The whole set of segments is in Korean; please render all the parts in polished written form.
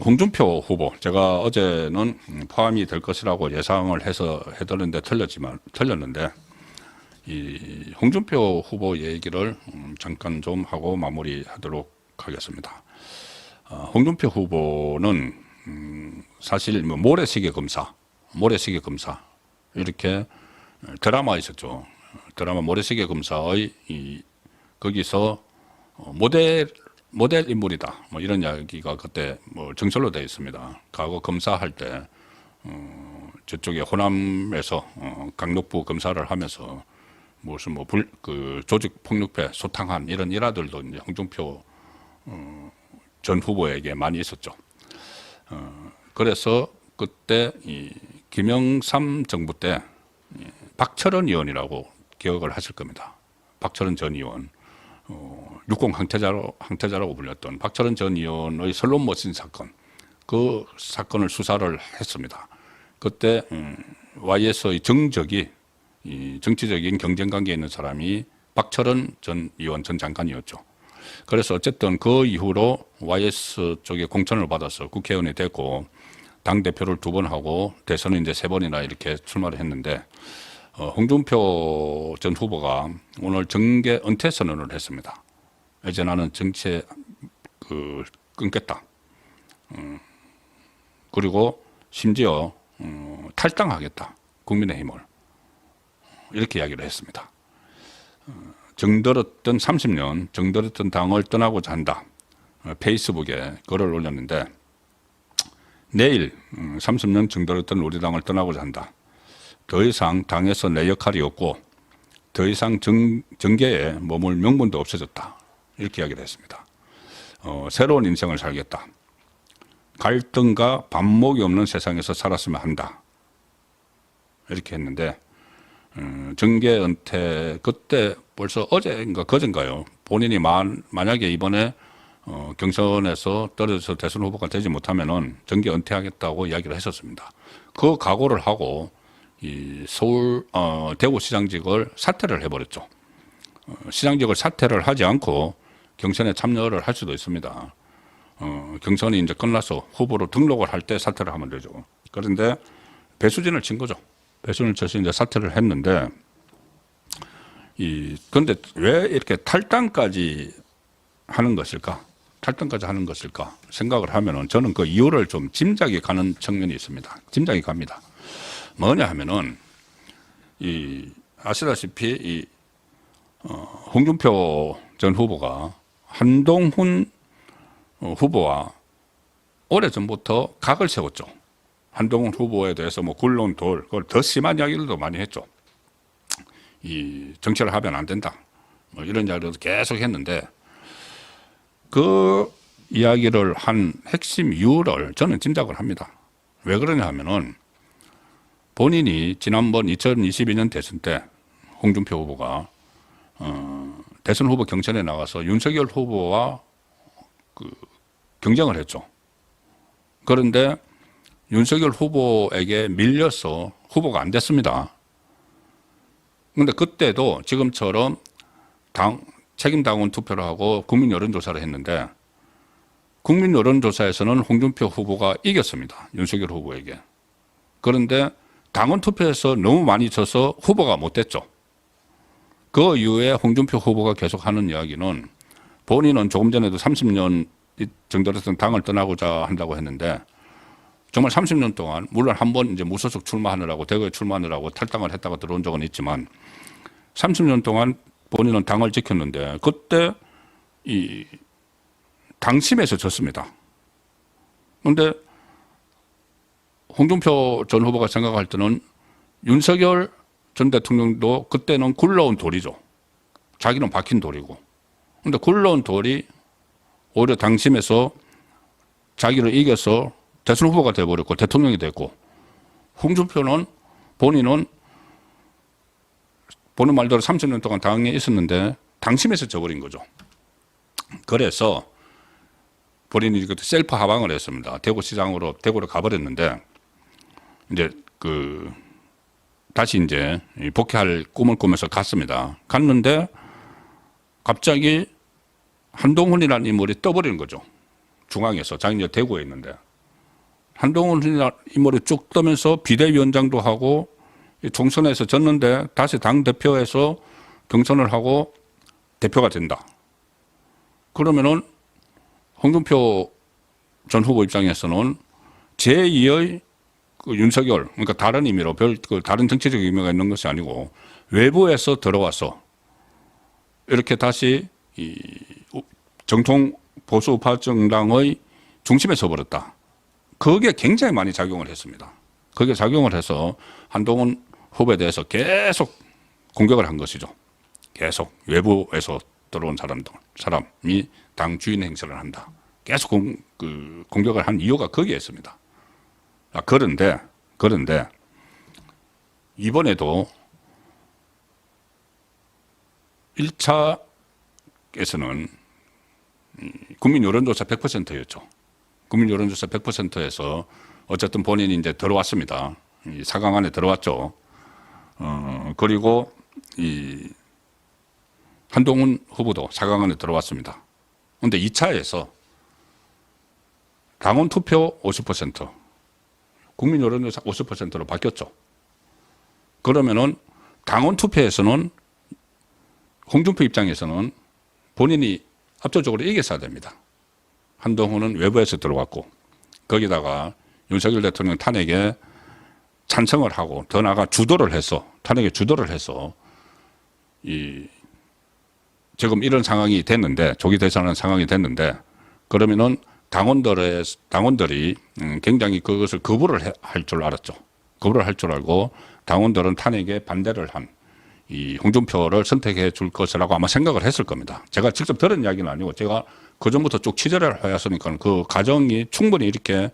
홍준표 후보, 제가 어제는 포함이 될 것이라고 예상을 해서 해드렸는데 틀렸는데, 이 홍준표 후보 얘기를 잠깐 좀 하고 마무리하도록 하겠습니다. 홍준표 후보는 사실 뭐 모래시계 검사 이렇게 드라마 있었죠. 드라마 모래시계 검사의 거기서 모델 인물이다. 뭐 이런 이야기가 그때 뭐 정설로 되어 있습니다. 과거 검사할 때 저쪽에 호남에서 강력부 검사를 하면서 무슨 뭐 조직 폭력배 소탕한 이런 일화들도 이제 홍준표 전 후보에게 많이 있었죠. 그래서 그때 이 김영삼 정부 때 박철원 의원이라고 기억을 하실 겁니다. 박철원 전 의원, 육공 항태자라고 불렸던 박철원 전 의원의 슬롯머신 사건, 그 사건을 수사를 했습니다. 그때 YS의 이 정치적인 경쟁 관계에 있는 사람이 박철원 전 의원 전 장관이었죠. 그래서 어쨌든 그 이후로 YS 쪽에 공천을 받아서 국회의원이 됐고 당대표를 2번 하고 대선은 이제 3번이나 이렇게 출마를 했는데 홍준표 전 후보가 오늘 정계 은퇴 선언을 했습니다. 이제 나는 정치에 끊겠다. 그리고 심지어 탈당하겠다. 국민의힘을. 이렇게 이야기를 했습니다. 정들었던 30년 정들었던 당을 떠나고자 한다. 페이스북에 글을 올렸는데 내일 30년 정들었던 우리 당을 떠나고자 한다. 더 이상 당에서 내 역할이 없고 더 이상 정계에 머물 명분도 없어졌다. 이렇게 이야기를 했습니다. 새로운 인생을 살겠다. 갈등과 반목이 없는 세상에서 살았으면 한다. 이렇게 했는데 정계 은퇴 그때 벌써 어제인가 그젠가요. 본인이 만약에 이번에 경선에서 떨어져서 대선 후보가 되지 못하면은 정계 은퇴하겠다고 이야기를 했었습니다. 그 각오를 하고 이 서울 대구시장직을 사퇴를 해버렸죠. 시장직을 사퇴를 하지 않고 경선에 참여를 할 수도 있습니다. 경선이 이제 끝나서 후보로 등록을 할 때 사퇴를 하면 되죠. 그런데 배수진을 친 거죠. 배수진을 쳐서 이제 사퇴를 했는데 그런데 왜 이렇게 탈당까지 하는 것일까? 탈당까지 하는 것일까? 생각을 하면은 저는 그 이유를 좀 짐작이 가는 측면이 있습니다. 짐작이 갑니다. 뭐냐 하면은 아시다시피 홍준표 전 후보가 한동훈 후보와 오래전부터 각을 세웠죠. 한동훈 후보에 대해서 뭐 굴러온 돌, 그걸 더 심한 이야기들도 많이 했죠. 정치를 하면 안 된다. 뭐 이런 이야기도 계속 했는데 그 이야기를 한 핵심 이유를 저는 짐작을 합니다. 왜 그러냐 하면은 본인이 지난번 2022년 대선 때 홍준표 후보가 대선 후보 경선에 나가서 윤석열 후보와 경쟁을 했죠. 그런데 윤석열 후보에게 밀려서 후보가 안 됐습니다. 그런데 그때도 지금처럼 책임 당원 투표를 하고 국민 여론조사를 했는데 국민 여론조사에서는 홍준표 후보가 이겼습니다. 윤석열 후보에게. 그런데 당원 투표에서 너무 많이 져서 후보가 못 됐죠. 그 이후에 홍준표 후보가 계속 하는 이야기는 본인은 조금 전에도 30년 정도였던 당을 떠나고자 한다고 했는데 정말 30년 동안 물론 한 번 이제 무소속 출마하느라고 대구에 출마하느라고 탈당을 했다가 들어온 적은 있지만 30년 동안 본인은 당을 지켰는데 그때 당심에서 졌습니다. 그런데 홍준표 전 후보가 생각할 때는 윤석열 전 대통령도 그때는 굴러온 돌이죠. 자기는 박힌 돌이고. 그런데 굴러온 돌이 오히려 당심에서 자기를 이겨서 대선 후보가 돼버렸고 대통령이 됐고 홍준표는 본인은 보는 말대로 30년 동안 당에 있었는데 당심에서 져버린 거죠. 그래서 본인이 셀프 하방을 했습니다. 대구로 가버렸는데 이제 다시 이제 복귀할 꿈을 꾸면서 갔습니다. 갔는데 갑자기 한동훈이라는 인물이 떠버리는 거죠. 중앙에서 자기 이제 대구에 있는데 한동훈 인물이 쭉 뜨면서 비대위원장도 하고 총선에서 졌는데 다시 당대표에서 경선을 하고 대표가 된다. 그러면은 홍준표 전 후보 입장에서는 제2의 그 윤석열, 그러니까 다른 의미로 다른 정치적 의미가 있는 것이 아니고 외부에서 들어와서 이렇게 다시 이 정통 보수 우파 정당의 중심에 서버렸다. 그게 굉장히 많이 작용을 했습니다. 그게 작용을 해서 한동훈 후보에 대해서 계속 공격을 한 것이죠. 계속 외부에서 들어온 사람이 당 주인 행세를 한다. 계속 공격을 한 이유가 거기에 있습니다. 그런데 이번에도 1차에서는 국민 여론조사 100%였죠. 국민 여론조사 100%에서 어쨌든 본인이 이제 들어왔습니다. 4강 안에 들어왔죠. 그리고 이 한동훈 후보도 4강 안에 들어왔습니다. 그런데 2차에서 당원 투표 50%, 국민 여론조사 50%로 바뀌었죠. 그러면은 당원 투표에서는 홍준표 입장에서는 본인이 압도적으로 이겼어야 됩니다. 한동훈은 외부에서 들어왔고 거기다가 윤석열 대통령 탄핵에 찬성을 하고 더 나아가 탄핵에 주도를 해서 지금 이런 상황이 됐는데 조기 대선하는 상황이 됐는데 그러면은 당원들이 굉장히 그것을 거부를 할 줄 알았죠. 거부를 할 줄 알고 당원들은 탄핵에 반대를 한 이 홍준표를 선택해 줄 것이라고 아마 생각을 했을 겁니다. 제가 직접 들은 이야기는 아니고 제가 그전부터 쭉 취재를 해왔으니까 그 과정이 충분히 이렇게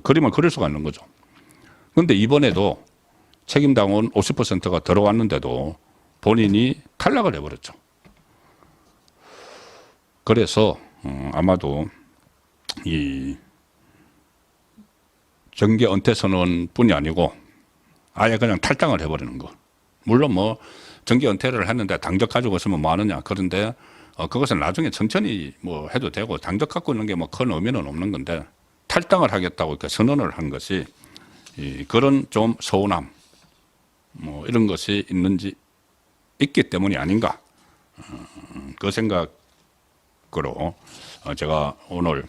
그림을 그릴 수가 있는 거죠. 그런데 이번에도 책임당원 50%가 들어왔는데도 본인이 탈락을 해버렸죠. 그래서 아마도 이 정계 은퇴 선언뿐이 아니고 아예 그냥 탈당을 해버리는 거. 물론 뭐 정계 은퇴를 했는데 당적 가지고 있으면 뭐 하느냐. 그런데 그것은 나중에 천천히 뭐 해도 되고 당적 갖고 있는 게 뭐 큰 의미는 없는 건데 탈당을 하겠다고 이렇게 선언을 한 것이 그런 좀 서운함 뭐 이런 것이 있기 때문이 아닌가. 그 생각으로 제가 오늘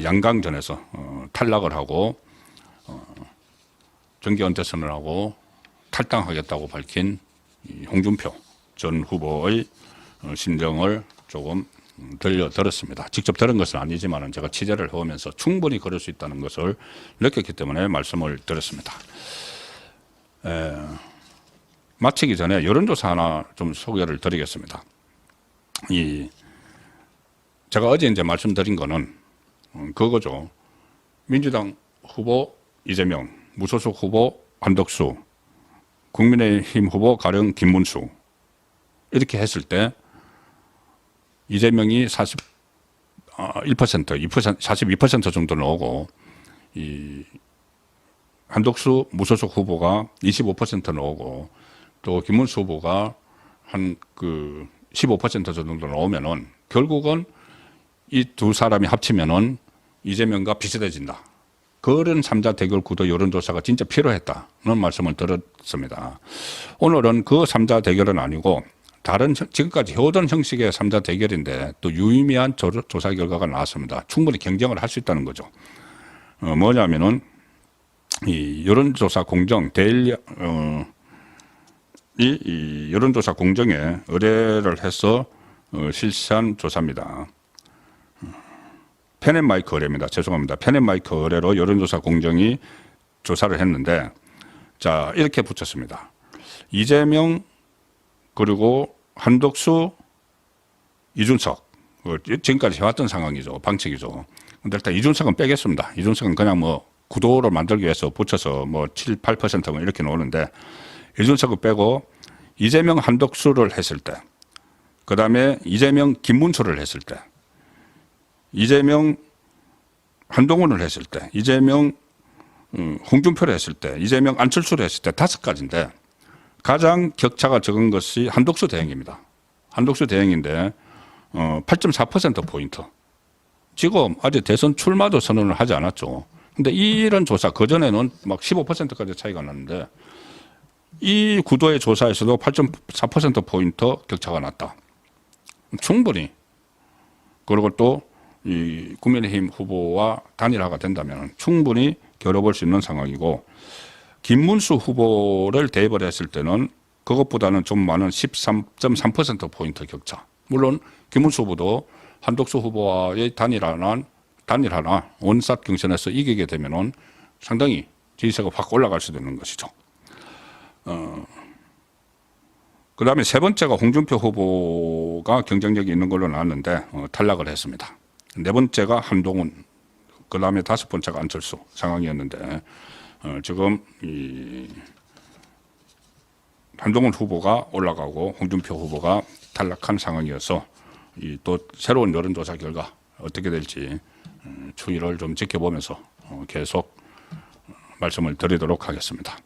양강전에서 탈락을 하고 정계 은퇴 선언을 하고 탈당하겠다고 밝힌 홍준표 전 후보의 심정을 조금 들었습니다. 직접 들은 것은 아니지만 제가 취재를 해오면서 충분히 그럴 수 있다는 것을 느꼈기 때문에 말씀을 드렸습니다. 마치기 전에 여론조사 하나 좀 소개를 드리겠습니다. 제가 어제 이제 말씀드린 거는 그거죠. 민주당 후보 이재명, 무소속 후보 한덕수, 국민의힘 후보 가령 김문수 이렇게 했을 때 이재명이 42% 정도 나오고 한덕수 무소속 후보가 25% 나오고 또 김문수 후보가 한 15% 정도 나오면은 결국은 이 두 사람이 합치면은 이재명과 비슷해진다. 그런 3자 대결 구도 여론조사가 진짜 필요했다는 말씀을 드렸습니다. 오늘은 그 3자 대결은 아니고 다른 지금까지 해오던 형식의 3자 대결인데 또 유의미한 조사 결과가 나왔습니다. 충분히 경쟁을 할 수 있다는 거죠. 뭐냐면은 이 여론조사 공정 이 여론조사 공정에 의뢰를 해서 실시한 조사입니다. 펜앤마이크 의뢰입니다. 죄송합니다. 펜앤마이크 의뢰로 여론조사 공정이 조사를 했는데 자 이렇게 붙였습니다. 이재명 그리고 한덕수 이준석 지금까지 해왔던 상황이죠. 방식이죠. 근데 일단 이준석은 빼겠습니다. 이준석은 그냥 뭐 구도를 만들기 위해서 붙여서 뭐 7, 8% 이렇게 나오는데 이준석을 빼고 이재명 한덕수를 했을 때 그다음에 이재명 김문수를 했을 때 이재명 한동훈을 했을 때 이재명 홍준표를 했을 때 이재명 안철수를 했을 때 5가지인데 가장 격차가 적은 것이 한덕수 대행입니다. 한덕수 대행인데 8.4%포인트 지금 아직 대선 출마도 선언을 하지 않았죠. 근데 이런 조사, 그전에는 막 15%까지 차이가 났는데 이 구도의 조사에서도 8.4%포인트 격차가 났다. 충분히. 그리고 또 이 국민의힘 후보와 단일화가 된다면 충분히 겨뤄볼 수 있는 상황이고, 김문수 후보를 대입을 했을 때는 그것보다는 좀 많은 13.3%포인트 격차. 물론 김문수 후보도 한덕수 후보와의 단일화나 원샷 경선에서 이기게 되면은 상당히 지지세가 확 올라갈 수도 있는 것이죠. 그 다음에 세 번째가 홍준표 후보가 경쟁력이 있는 걸로 나왔는데 탈락을 했습니다. 네 번째가 한동훈, 그 다음에 다섯 번째가 안철수 상황이었는데 지금 이 한동훈 후보가 올라가고 홍준표 후보가 탈락한 상황이어서 이 또 새로운 여론조사 결과 어떻게 될지 추이를 좀 지켜보면서 계속 말씀을 드리도록 하겠습니다.